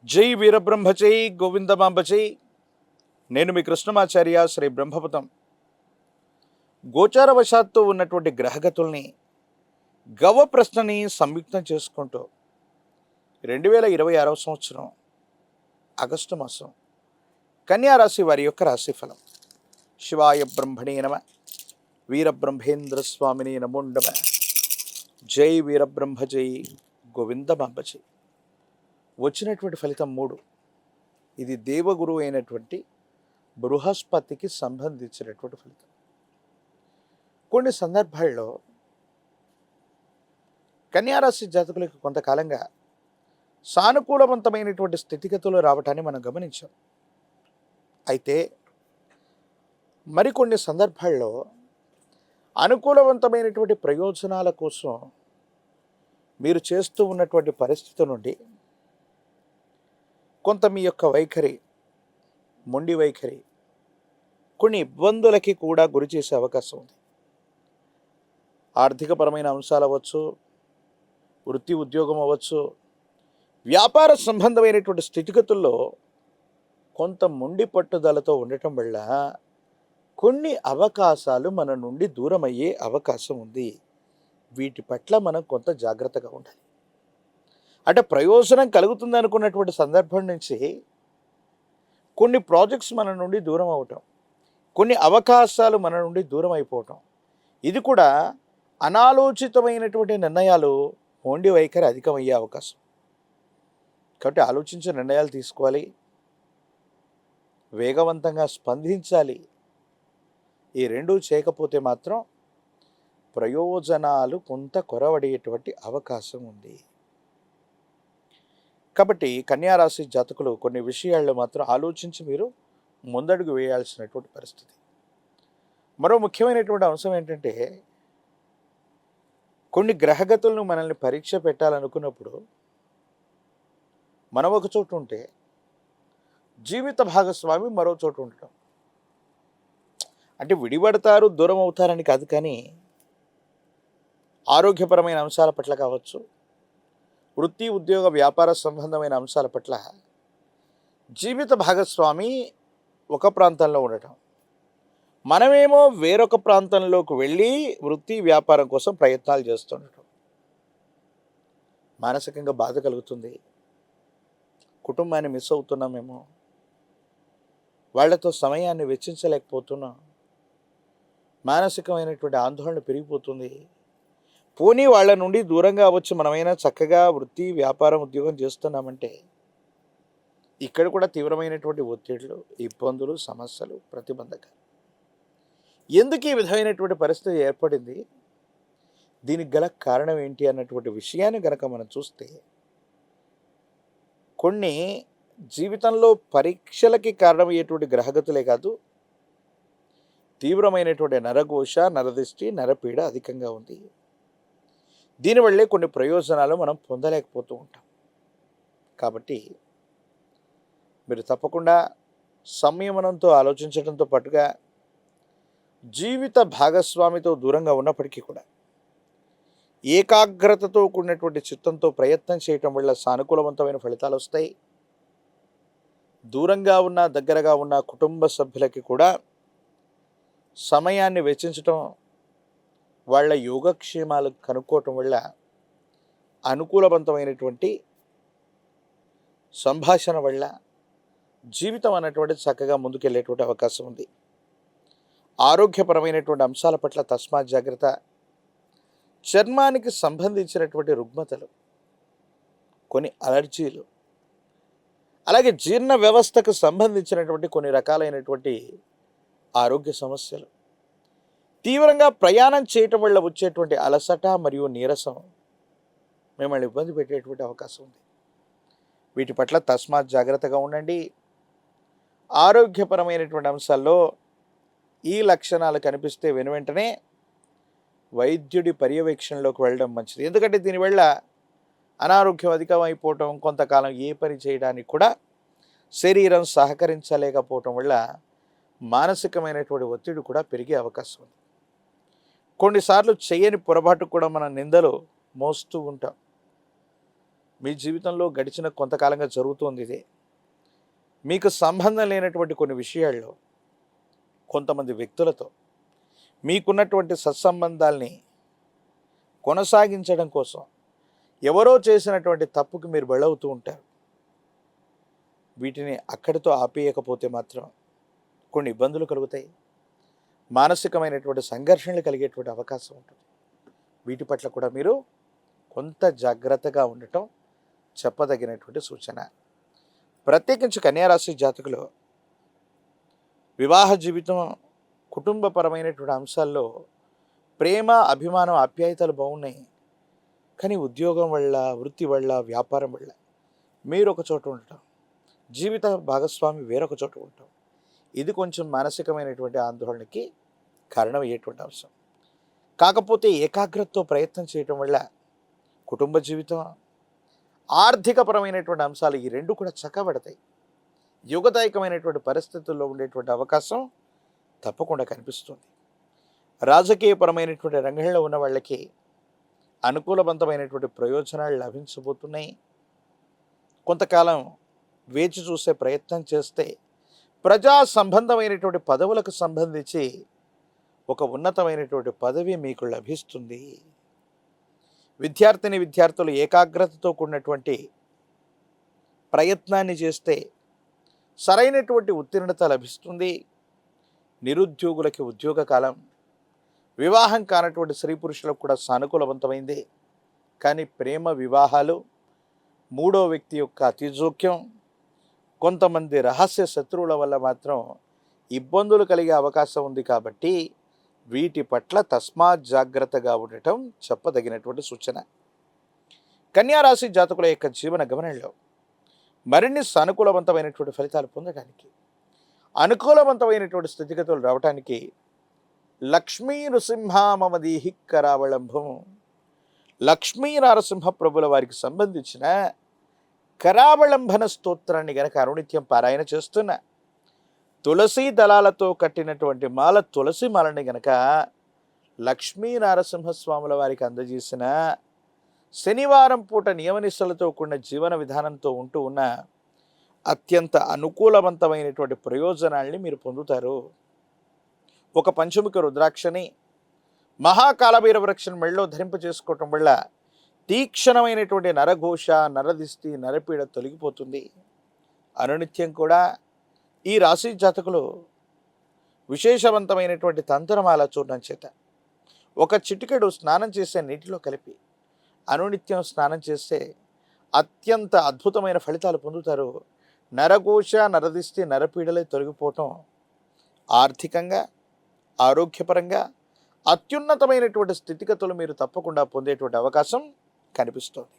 జై వీరబ్రహ్మచై గోవిందమాంబచై. నేను మీ కృష్ణమాచార్య శ్రీ బ్రహ్మపదం. గోచారవశాత్తు ఉన్నటువంటి గ్రహగతుల్ని గవ ప్రశ్నని సంయుక్తం చేసుకుంటూ 2026 సంవత్సరం ఆగస్టు మాసం కన్యారాశి వారి యొక్క రాశిఫలం. శివాయ బ్రహ్మణే నమ. వీరబ్రహ్మేంద్ర స్వామిని నమో నమ. జై వీరబ్రహ్మజై గోవిందమాంబచై. వచ్చినటువంటి ఫలితం 3. ఇది దేవగురువు అయినటువంటి బృహస్పతికి సంబంధించినటువంటి ఫలితం. కొన్ని సందర్భాల్లో కన్యారాశి జాతకులకు కొంతకాలంగా సానుకూలవంతమైనటువంటి స్థితిగతులు రావటాన్ని మనం గమనించాం. అయితే మరికొన్ని సందర్భాల్లో అనుకూలవంతమైనటువంటి ప్రయోజనాల కోసం మీరు చేస్తూ ఉన్నటువంటి పరిస్థితి నుండి కొంత మీ యొక్క వైఖరి, మొండి వైఖరి కొన్ని ఇబ్బందులకి కూడా గురి చేసే అవకాశం ఉంది. ఆర్థికపరమైన అంశాలు అవ్వచ్చు, వృత్తి ఉద్యోగం అవ్వచ్చు, వ్యాపార సంబంధమైనటువంటి స్థితిగతుల్లో కొంత మొండి పట్టుదలతో ఉండటం వల్ల కొన్ని అవకాశాలు మన నుండి దూరం అయ్యే అవకాశం ఉంది. వీటి పట్ల మనం కొంత జాగ్రత్తగా ఉండాలి. అంటే ప్రయోజనం కలుగుతుంది అనుకున్నటువంటి సందర్భం నుంచి కొన్ని ప్రాజెక్ట్స్ మన నుండి దూరం అవటం, కొన్ని అవకాశాలు మన నుండి దూరం అయిపోవటం, ఇది కూడా అనాలోచితమైనటువంటి నిర్ణయాలు, మొండి వైఖరి అధికమయ్యే అవకాశం. కాబట్టి ఆలోచించే నిర్ణయాలు తీసుకోవాలి, వేగవంతంగా స్పందించాలి. ఈ రెండూ చేయకపోతే మాత్రం ప్రయోజనాలు కొంత కొరవడేటువంటి అవకాశం ఉంది. కాబట్టి కన్యారాశి జాతకులు కొన్ని విషయాల్లో మాత్రం ఆలోచించి మీరు ముందడుగు వేయాల్సినటువంటి పరిస్థితి. మరో ముఖ్యమైనటువంటి అంశం ఏంటంటే, కొన్ని గ్రహగతులను మనల్ని పరీక్ష పెట్టాలనుకున్నప్పుడు మనం ఒక చోటు ఉంటే జీవిత భాగస్వామి మరో చోటు ఉండటం. అంటే విడిపడతారు, దూరం అవుతారని కాదు, కానీ ఆరోగ్యపరమైన అంశాల పట్ల కావచ్చు, వృత్తి ఉద్యోగ వ్యాపార సంబంధమైన అంశాల పట్ల జీవిత భాగస్వామి ఒక ప్రాంతంలో ఉండటం, మనమేమో వేరొక ప్రాంతంలోకి వెళ్ళి వృత్తి వ్యాపారం కోసం ప్రయత్నాలు చేస్తుండటం మానసికంగా బాధ కలుగుతుంది. కుటుంబాన్ని మిస్ అవుతున్నామేమో, వాళ్లతో సమయాన్ని వెచ్చించలేకపోతున్నాం, మానసికమైనటువంటి ఆందోళన పెరిగిపోతుంది. పోనీ వాళ్ళ నుండి దూరంగా వచ్చి మనమైనా చక్కగా వృత్తి వ్యాపారం ఉద్యోగం చేస్తున్నామంటే ఇక్కడ కూడా తీవ్రమైనటువంటి ఒత్తిడులు, ఇబ్బందులు, సమస్యలు, ప్రతిబంధకాలు. ఎందుకు ఈ విధమైనటువంటి పరిస్థితి ఏర్పడింది, దీనికి గల కారణం ఏంటి అన్నటువంటి విషయాన్ని గనక మనం చూస్తే, కొన్ని జీవితంలో పరీక్షలకి కారణమయ్యేటువంటి గ్రహగతులే కాదు, తీవ్రమైనటువంటి నరఘోష, నరదిష్టి, నరపీడ అధికంగా ఉంది. దీనివల్లే కొన్ని ప్రయోజనాలు మనం పొందలేకపోతూ ఉంటాం. కాబట్టి మీరు తప్పకుండా సంయమనంతో ఆలోచించడంతో పాటుగా జీవిత భాగస్వామితో దూరంగా ఉన్నప్పటికీ కూడా ఏకాగ్రతతో కూడినటువంటి చిత్తంతో ప్రయత్నం చేయటం వల్ల సానుకూలవంతమైన ఫలితాలు వస్తాయి. దూరంగా ఉన్న, దగ్గరగా ఉన్న కుటుంబ సభ్యులకి కూడా సమయాన్ని వెచ్చించటం, వాళ్ళ యోగక్షేమాలు కనుక్కోవటం వల్ల అనుకూలవంతమైనటువంటి సంభాషణ వల్ల జీవితం అన్నటువంటిది చక్కగా ముందుకెళ్ళేటువంటి అవకాశం ఉంది. ఆరోగ్యపరమైనటువంటి అంశాల పట్ల తస్మాత్ జాగ్రత్త. చర్మానికి సంబంధించినటువంటి రుగ్మతలు, కొన్ని అలర్జీలు, అలాగే జీర్ణ వ్యవస్థకు సంబంధించినటువంటి కొన్ని రకాలైనటువంటి ఆరోగ్య సమస్యలు, తీవ్రంగా ప్రయాణం చేయటం వల్ల వచ్చేటువంటి అలసట మరియు నీరసం మిమ్మల్ని ఇబ్బంది పెట్టేటువంటి అవకాశం ఉంది. వీటి పట్ల తస్మాత్ జాగ్రత్తగా ఉండండి. ఆరోగ్యపరమైనటువంటి అంశాల్లో ఈ లక్షణాలు కనిపిస్తే వెనువెంటనే వైద్యుడి పర్యవేక్షణలోకి వెళ్ళడం మంచిది. ఎందుకంటే దీనివల్ల అనారోగ్యం అధికమైపోవటం, కొంతకాలం ఏ పని చేయడానికి కూడా శరీరం సహకరించలేకపోవటం వల్ల మానసికమైనటువంటి ఒత్తిడి కూడా పెరిగే అవకాశం ఉంది. కొన్నిసార్లు చేయని పొరపాటు కూడా మన నిందలు మోస్తూ ఉంటాం. మీ జీవితంలో గడిచిన కొంతకాలంగా జరుగుతోంది ఇదే. మీకు సంబంధం లేనటువంటి కొన్ని విషయాల్లో కొంతమంది వ్యక్తులతో మీకున్నటువంటి సత్సంబంధాల్ని కొనసాగించడం కోసం ఎవరో చేసినటువంటి తప్పుకి మీరు బలవుతూ ఉంటారు. వీటిని అక్కడితో ఆపేయకపోతే మాత్రం కొన్ని ఇబ్బందులు కలుగుతాయి. మానసికమైనటువంటి సంఘర్షణలు కలిగేటువంటి అవకాశం ఉంటుంది. వీటి పట్ల కూడా మీరు కొంత జాగ్రత్తగా ఉండటం చెప్పదగినటువంటి సూచన. ప్రత్యేకించి కన్యారాశి జాతకులు వివాహ జీవితం, కుటుంబపరమైనటువంటి అంశాల్లో ప్రేమ, అభిమానం, ఆప్యాయతలు బాగున్నాయి. కానీ ఉద్యోగం వల్ల, వృత్తి వల్ల, వ్యాపారం వల్ల మీరు ఒక చోట ఉండటం, జీవిత భాగస్వామి వేరొక చోట ఉండటం, ఇది కొంచెం మానసికమైనటువంటి ఆందోళనకి కారణమయ్యేటువంటి అంశం. కాకపోతే ఏకాగ్రతతో ప్రయత్నం చేయటం వల్ల కుటుంబ జీవితం, ఆర్థికపరమైనటువంటి అంశాలు ఈ రెండు కూడా చక్కబడతాయి. యుగదాయకమైనటువంటి పరిస్థితుల్లో ఉండేటువంటి అవకాశం తప్పకుండా కనిపిస్తుంది. రాజకీయపరమైనటువంటి రంగంలో ఉన్న వాళ్ళకి అనుకూలవంతమైనటువంటి ప్రయోజనాలు లభించబోతున్నాయి. కొంతకాలం వేచి చూసే ప్రయత్నం చేస్తే ప్రజా సంబంధమైనటువంటి పదవులకు సంబంధించి ఒక ఉన్నతమైనటువంటి పదవి మీకు లభిస్తుంది. విద్యార్థులు ఏకాగ్రతతో కూడినటువంటి ప్రయత్నాన్ని చేస్తే సరైనటువంటి ఉత్తీర్ణత లభిస్తుంది. నిరుద్యోగులకి ఉద్యోగ కాలం, వివాహం కానటువంటి స్త్రీ పురుషులకు కూడా సానుకూలవంతమైంది. కానీ ప్రేమ వివాహాలు, మూడో వ్యక్తి యొక్క అతిజోక్యం, కొంతమంది రహస్య శత్రువుల వల్ల మాత్రం ఇబ్బందులు కలిగే అవకాశం ఉంది. కాబట్టి వీటి పట్ల తస్మాత్ జాగ్రత్తగా ఉండటం చెప్పదగినటువంటి సూచన. కన్యారాశి జాతకుల యొక్క జీవన గమనంలో మరిన్ని సానుకూలవంతమైనటువంటి ఫలితాలు పొందడానికి, అనుకూలవంతమైనటువంటి స్థితిగతులు రావడానికి లక్ష్మీ నృసింహ మమదీహి కరావళంబం, లక్ష్మీ నారసింహ ప్రభుల వారికి సంబంధించిన కరావళంబన స్తోత్రాన్ని గనక అనునిత్యం పారాయణ చేస్తున్న, తులసి దళాలతో కట్టినటువంటి మాల, తులసి మాలని గనక లక్ష్మీ నారసింహస్వాముల వారికి అందజేసిన, శనివారం పూట నియమనిష్టలతో కూడిన జీవన విధానంతో ఉంటూ ఉన్న అత్యంత అనుకూలవంతమైనటువంటి ప్రయోజనాల్ని మీరు పొందుతారు. ఒక పంచముఖ రుద్రాక్షని, మహాకాలభైర వృక్షం మెళ్ళలో ధరింప చేసుకోవటం వల్ల తీక్షణమైనటువంటి నరఘోష, నరదిష్టి, నరపీడ తొలగిపోతుంది. అనునిత్యం కూడా ఈ రాశి జాతకులు విశేషవంతమైనటువంటి తంత్రమాల చూడడం చేత ఒక చిటికెడు స్నానం చేసే నీటిలో కలిపి అనునిత్యం స్నానం చేస్తే అత్యంత అద్భుతమైన ఫలితాలు పొందుతారు. నరఘోష, నరదిష్టి, నరపీడలే తొలగిపోవటం, ఆర్థికంగా, ఆరోగ్యపరంగా అత్యున్నతమైనటువంటి స్థితిగతులు మీరు తప్పకుండా పొందేటువంటి అవకాశం కనిపిస్తోంది.